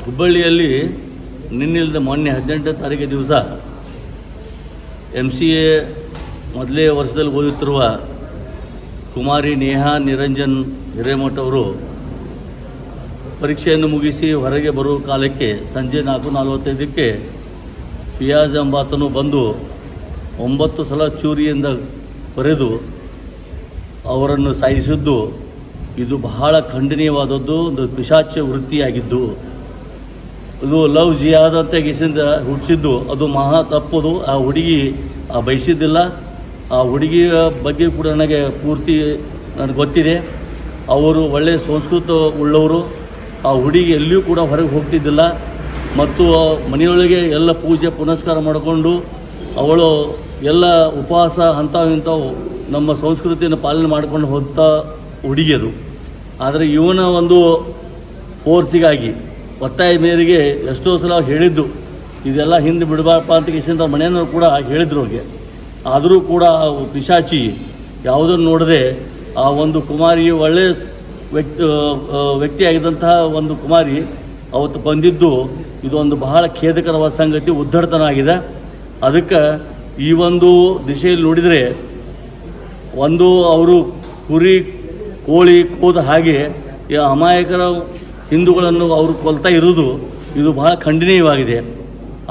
ಹುಬ್ಬಳ್ಳಿಯಲ್ಲಿ ನಿನ್ನಿಲ್ದ ಮೊನ್ನೆ 18ನೇ ತಾರೀಕು ದಿವಸ MCA ಮೊದಲೇ ವರ್ಷದಲ್ಲಿ ಓದುತ್ತಿರುವ ಕುಮಾರಿ ನೇಹಾ ನಿರಂಜನ್ ಹಿರೇಮಠ ಅವರು ಪರೀಕ್ಷೆಯನ್ನು ಮುಗಿಸಿ ಹೊರಗೆ ಬರುವ ಕಾಲಕ್ಕೆ ಸಂಜೆ 4:45ಕ್ಕೆ ಫಿಯಾಜ್ ಎಂಬಾತನು ಬಂದು 9 ಸಲ ಚೂರಿಯಿಂದ ಬರೆದು ಅವರನ್ನು ಸಾಯಿಸಿದ್ದು ಇದು ಬಹಳ ಖಂಡನೀಯವಾದದ್ದು. ಒಂದು ಪಿಶಾಚ ವೃತ್ತಿಯಾಗಿದ್ದು, ಇದು ಲವ್ ಜಿಯಾದ್ ಅಂತ ಗಿಸಿಂದ ಹುಟ್ಟಿಸಿದ್ದು ಅದು ಮಹಾ ತಪ್ಪದು. ಆ ಹುಡುಗಿ ಬಯಸಿದ್ದಿಲ್ಲ. ಆ ಹುಡುಗಿಯ ಬಗ್ಗೆ ಕೂಡ ನನಗೆ ಪೂರ್ತಿ ನನಗೆ ಗೊತ್ತಿದೆ. ಅವರು ಒಳ್ಳೆಯ ಸಂಸ್ಕೃತ ಉಳ್ಳವರು. ಆ ಹುಡುಗಿ ಎಲ್ಲಿಯೂ ಕೂಡ ಹೊರಗೆ ಹೋಗ್ತಿದ್ದಿಲ್ಲ ಮತ್ತು ಮನೆಯೊಳಗೆ ಎಲ್ಲ ಪೂಜೆ ಪುನಸ್ಕಾರ ಮಾಡಿಕೊಂಡು ಅವಳು ಎಲ್ಲ ಉಪವಾಸ ಇಂಥವು ನಮ್ಮ ಸಂಸ್ಕೃತಿಯನ್ನು ಪಾಲನೆ ಮಾಡ್ಕೊಂಡು ಹೋಗ್ತಾ ಹುಡುಗಿಯದು. ಆದರೆ ಇವನ ಒಂದು ಫೋರ್ಸಿಗಾಗಿ ಒತ್ತಾಯ ಮೇರೆಗೆ ಎಷ್ಟೋ ಸಲ ಹೇಳಿದ್ದು ಇದೆಲ್ಲ ಹಿಂದೆ ಬಿಡಬಾರಪ್ಪ ಅಂತ ಕಿಸಿಂದ ಮನೆಯವರು ಕೂಡ ಹೇಳಿದ್ರು ಅವ್ರಿಗೆ. ಆದರೂ ಕೂಡ ಪಿಶಾಚಿ ಯಾವುದನ್ನು ನೋಡದೆ ಆ ಒಂದು ಕುಮಾರಿ ಒಳ್ಳೆಯ ವ್ಯಕ್ತಿಯಾಗಿದ್ದಂತಹ ಒಂದು ಕುಮಾರಿ ಅವತ್ತು ಬಂದಿದ್ದು ಇದೊಂದು ಬಹಳ ಖೇದಕರವಾದ ಸಂಗತಿ, ಉದ್ದಟತನ ಆಗಿದೆ. ಅದಕ್ಕೆ ಈ ಒಂದು ದಿಶೆಯಲ್ಲಿ ನೋಡಿದರೆ ಒಂದು ಅವರು ಕುರಿ ಕೋಳಿ ಕೋದ ಹಾಗೆ ಈ ಅಮಾಯಕರ ಹಿಂದೂಗಳನ್ನು ಅವರು ಕೊಲ್ತಾ ಇರುವುದು ಇದು ಬಹಳ ಖಂಡನೀಯವಾಗಿದೆ.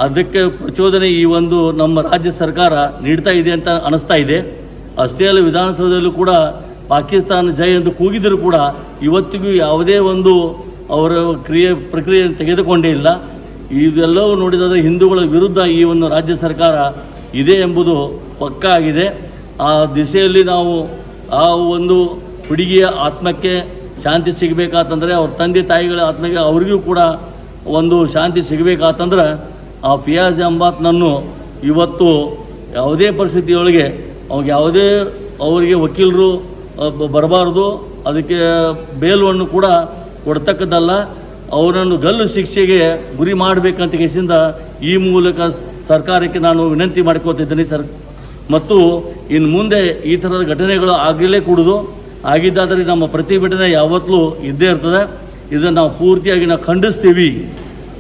ಅದಕ್ಕೆ ಪ್ರಚೋದನೆ ಈ ಒಂದು ನಮ್ಮ ರಾಜ್ಯ ಸರ್ಕಾರ ನೀಡ್ತಾ ಇದೆ ಅಂತ ಅನ್ನಿಸ್ತಾ ಇದೆ. ಅಷ್ಟೇ ಅಲ್ಲ, ವಿಧಾನಸೌಧದಲ್ಲೂ ಕೂಡ ಪಾಕಿಸ್ತಾನ ಜೈ ಎಂದು ಕೂಗಿದರೂ ಕೂಡ ಇವತ್ತಿಗೂ ಯಾವುದೇ ಒಂದು ಅವರ ಪ್ರಕ್ರಿಯೆ ತೆಗೆದುಕೊಂಡೇ ಇಲ್ಲ. ಇದೆಲ್ಲವೂ ನೋಡಿದರೆ ಹಿಂದೂಗಳ ವಿರುದ್ಧ ಈ ಒಂದು ರಾಜ್ಯ ಸರ್ಕಾರ ಇದೆ ಎಂಬುದು ಪಕ್ಕಾ ಆಗಿದೆ. ಆ ದಿಶೆಯಲ್ಲಿ ನಾವು ಆ ಒಂದು ಹುಡುಗಿಯ ಆತ್ಮಕ್ಕೆ ಶಾಂತಿ ಸಿಗಬೇಕಾತಂದರೆ ಅವ್ರ ತಂದೆ ತಾಯಿಗಳ ಆತ್ಮಕ್ಕೆ ಅವ್ರಿಗೂ ಕೂಡ ಒಂದು ಶಾಂತಿ ಸಿಗಬೇಕಾತಂದ್ರೆ ಆ ಫಿಯಾಜ್ ಎಂಬಾತನನ್ನು ಇವತ್ತು ಯಾವುದೇ ಪರಿಸ್ಥಿತಿಯೊಳಗೆ ಯಾವುದೇ ಅವರಿಗೆ ವಕೀಲರು ಬರಬಾರ್ದು, ಅದಕ್ಕೆ ಬೇಲವನ್ನು ಕೂಡ ಕೊಡ್ತಕ್ಕದ್ದಲ್ಲ, ಅವರನ್ನು ಗಲ್ಲು ಶಿಕ್ಷೆಗೆ ಗುರಿ ಮಾಡಬೇಕಂತ ಕೇಸಿಂದ ಈ ಮೂಲಕ ಸರ್ಕಾರಕ್ಕೆ ನಾನು ವಿನಂತಿ ಮಾಡ್ಕೋತಿದ್ದೀನಿ ಮತ್ತು ಇನ್ನು ಮುಂದೆ ಈ ಥರದ ಘಟನೆಗಳು ಆಗಲೇ ಕೂಡುದು. ಆಗಿದ್ದಾದರೆ ನಮ್ಮ ಪ್ರತಿಭಟನೆ ಯಾವತ್ತೂ ಇದ್ದೇ ಇರ್ತದೆ. ಇದನ್ನು ನಾವು ಪೂರ್ತಿಯಾಗಿ ನಾವು ಖಂಡಿಸ್ತೀವಿ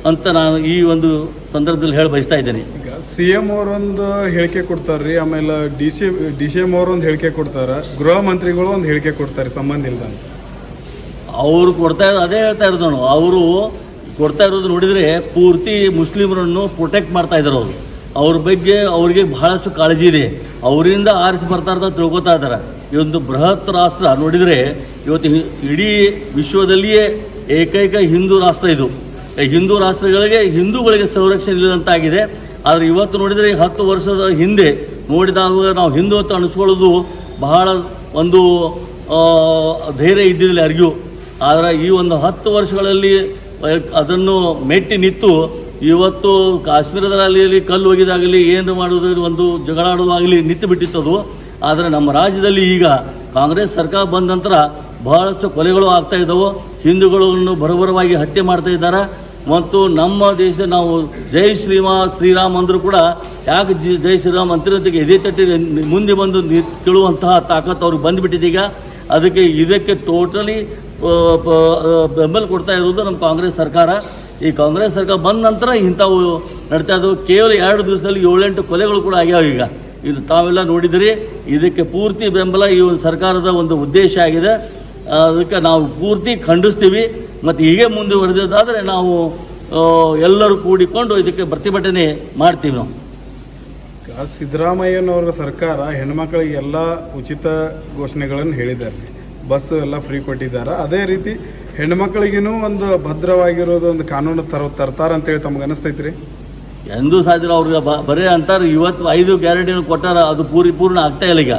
ಅಂತ ನಾನು ಈ ಒಂದು ಸಂದರ್ಭದಲ್ಲಿ ಹೇಳಿ ಬಯಸ್ತಾ ಇದ್ದೇನೆ. ಈಗ CM ಅವರೊಂದು ಹೇಳಿಕೆ ಕೊಡ್ತಾರೆ ರೀ, ಆಮೇಲೆ DCM ಅವರೊಂದು ಹೇಳಿಕೆ ಕೊಡ್ತಾರೆ, ಗೃಹ ಮಂತ್ರಿಗಳು ಒಂದು ಹೇಳಿಕೆ ಕೊಡ್ತಾರೆ ಸಂಬಂಧ ಇಲ್ಲ ಅಂತ. ಅವರು ಕೊಡ್ತಾ ಇರೋದು ಅದೇ ಹೇಳ್ತಾ ಇರೋದು. ನಾನು ಅವರು ಕೊಡ್ತಾ ಇರೋದು ನೋಡಿದರೆ ಪೂರ್ತಿ ಮುಸ್ಲಿಮರನ್ನು ಪ್ರೊಟೆಕ್ಟ್ ಮಾಡ್ತಾ ಇದ್ದಾರೆ. ಅವ್ರ ಬಗ್ಗೆ ಅವ್ರಿಗೆ ಬಹಳಷ್ಟು ಕಾಳಜಿ ಇದೆ. ಅವರಿಂದ ಆರಿಸಿ ಬರ್ತಾ ಇರ್ತಾ ತಿಳ್ಕೊತಾ ಇದ್ದಾರೆ. ಈ ಒಂದು ಬೃಹತ್ ರಾಷ್ಟ್ರ ನೋಡಿದರೆ ಇವತ್ತು ಇಡೀ ವಿಶ್ವದಲ್ಲಿಯೇ ಏಕೈಕ ಹಿಂದೂ ರಾಷ್ಟ್ರ ಇದು. ಹಿಂದೂ ರಾಷ್ಟ್ರಗಳಿಗೆ ಹಿಂದೂಗಳಿಗೆ ಸಂರಕ್ಷಣೆ ಇಲ್ಲದಂತಾಗಿದೆ. ಆದರೆ ಇವತ್ತು ನೋಡಿದರೆ 10 ವರ್ಷದ ಹಿಂದೆ ನೋಡಿದಾಗ ನಾವು ಹಿಂದೂ ಅಂತ ಅನಿಸ್ಕೊಳ್ಳೋದು ಬಹಳ ಒಂದು ಧೈರ್ಯ ಇದ್ದಿದ್ದಿಲ್ಲ ಯಾರಿಗೂ. ಆದರೆ ಈ ಒಂದು 10 ವರ್ಷಗಳಲ್ಲಿ ಅದನ್ನು ಮೆಟ್ಟಿ ನಿಂತು ಇವತ್ತು ಕಾಶ್ಮೀರದಲ್ಲಿ ಕಲ್ಲು ಒಗೆದಾಗಲಿ ಏನು ಮಾಡೋದು ಒಂದು ಜಗಳಾಡೋದಾಗಲಿ ನಿಂತು ಬಿಟ್ಟಿತ್ತದು. ಆದರೆ ನಮ್ಮ ರಾಜ್ಯದಲ್ಲಿ ಈಗ ಕಾಂಗ್ರೆಸ್ ಸರ್ಕಾರ ಬಂದ ನಂತರ ಬಹಳಷ್ಟು ಕೊಲೆಗಳು ಆಗ್ತಾ ಇದ್ದವು. ಹಿಂದೂಗಳನ್ನು ಬರಬರವಾಗಿ ಹತ್ಯೆ ಮಾಡ್ತಾ ಇದ್ದಾರೆ ಮತ್ತು ನಮ್ಮ ದೇಶ ನಾವು ಜೈ ಶ್ರೀರಾಮ್ ಅಂದರೂ ಕೂಡ ಯಾಕೆ ಜೈ ಶ್ರೀರಾಮ್ ಅಂತಿರೋದಕ್ಕೆ ಎದೆ ತಟ್ಟಿ ಮುಂದೆ ಬಂದು ಕೇಳುವಂತಹ ತಾಕತ್ತು ಅವ್ರಿಗೆ ಬಂದುಬಿಟ್ಟಿದೆ. ಈಗ ಇದಕ್ಕೆ ಟೋಟಲಿ ಬೆಂಬಲ ಕೊಡ್ತಾ ಇರೋದು ನಮ್ಮ ಕಾಂಗ್ರೆಸ್ ಸರ್ಕಾರ. ಈ ಕಾಂಗ್ರೆಸ್ ಸರ್ಕಾರ ಬಂದ ನಂತರ ಇಂಥವು ನಡ್ತಾ ಇದ್ದವು. ಕೇವಲ 2 ದಿವಸದಲ್ಲಿ 7-8 ಕೊಲೆಗಳು ಕೂಡ ಆಗ್ಯಾವ. ಈಗ ಇದು ತಾವೆಲ್ಲ ನೋಡಿದಿರಿ. ಇದಕ್ಕೆ ಪೂರ್ತಿ ಬೆಂಬಲ ಈ ಒಂದು ಸರ್ಕಾರದ ಒಂದು ಉದ್ದೇಶ ಆಗಿದೆ. ಅದಕ್ಕೆ ನಾವು ಪೂರ್ತಿ ಖಂಡಿಸ್ತೀವಿ ಮತ್ತು ಹೀಗೆ ಮುಂದುವರೆದಾದರೆ ನಾವು ಎಲ್ಲರೂ ಕೂಡಿಕೊಂಡು ಇದಕ್ಕೆ ಪ್ರತಿಭಟನೆ ಮಾಡ್ತೀವಿ. ನಾವು ಸಿದ್ದರಾಮಯ್ಯನವರ ಸರ್ಕಾರ ಹೆಣ್ಮಕ್ಳಿಗೆ ಎಲ್ಲ ಉಚಿತ ಘೋಷಣೆಗಳನ್ನು ಹೇಳಿದ್ದಾರೆ, ಬಸ್ ಎಲ್ಲ ಫ್ರೀ ಕೊಟ್ಟಿದ್ದಾರೆ. ಅದೇ ರೀತಿ ಹೆಣ್ಮಕ್ಳಿಗೂ ಒಂದು ಭದ್ರವಾಗಿರೋದು ಒಂದು ಕಾನೂನು ತರ್ತಾರಂತೇಳಿ ತಮ್ಗೆ ಅನಿಸ್ತೈತಿ ರೀ? ಎಂದೂ ಸಾಧ್ಯ. ಅವ್ರಿಗೆ ಬರೀ ಅಂತಾರೆ ಇವತ್ತು 5 ಗ್ಯಾರಂಟಿಗಳು ಕೊಟ್ಟಾರ, ಅದು ಪೂರ್ಣ ಆಗ್ತಾ ಇಲ್ಲ. ಈಗ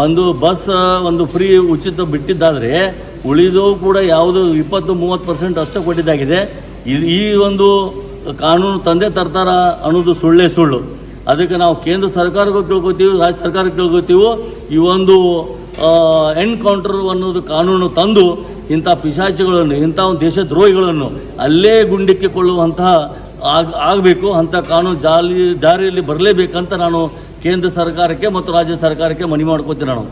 ಒಂದು ಬಸ್ ಒಂದು ಫ್ರೀ ಉಚಿತ ಬಿಟ್ಟಿದ್ದಾದರೆ ಉಳಿದು ಕೂಡ ಯಾವುದು 20-30% ಅಷ್ಟೇ ಕೊಟ್ಟಿದ್ದಾಗಿದೆ. ಈ ಒಂದು ಕಾನೂನು ತಂದೆ ತರ್ತಾರ ಅನ್ನೋದು ಸುಳ್ಳು. ಅದಕ್ಕೆ ನಾವು ಕೇಂದ್ರ ಸರ್ಕಾರಕ್ಕೂ ಕೇಳ್ಕೊತೀವಿ, ರಾಜ್ಯ ಸರ್ಕಾರಕ್ಕೆ ಕೇಳ್ಕೊತೀವಿ. ಈ ಒಂದು ಎನ್ಕೌಂಟರ್ ಅನ್ನೋದು ಕಾನೂನು ತಂದು ಇಂಥ ಪಿಶಾಚಿಗಳನ್ನು, ಇಂಥ ಒಂದು ದೇಶದ್ರೋಹಿಗಳನ್ನು ಅಲ್ಲೇ ಗುಂಡಿಕ್ಕಿಕೊಳ್ಳುವಂತಹ ಆಗಬೇಕು. ಅಂಥ ಕಾನೂನು ಜಾರಿಯಲ್ಲಿ ಬರಲೇಬೇಕಂತ ನಾನು ಕೇಂದ್ರ ಸರ್ಕಾರಕ್ಕೆ ಮತ್ತು ರಾಜ್ಯ ಸರ್ಕಾರಕ್ಕೆ ಮನವಿ ಮಾಡ್ಕೋತೀನಿ. ನಾನು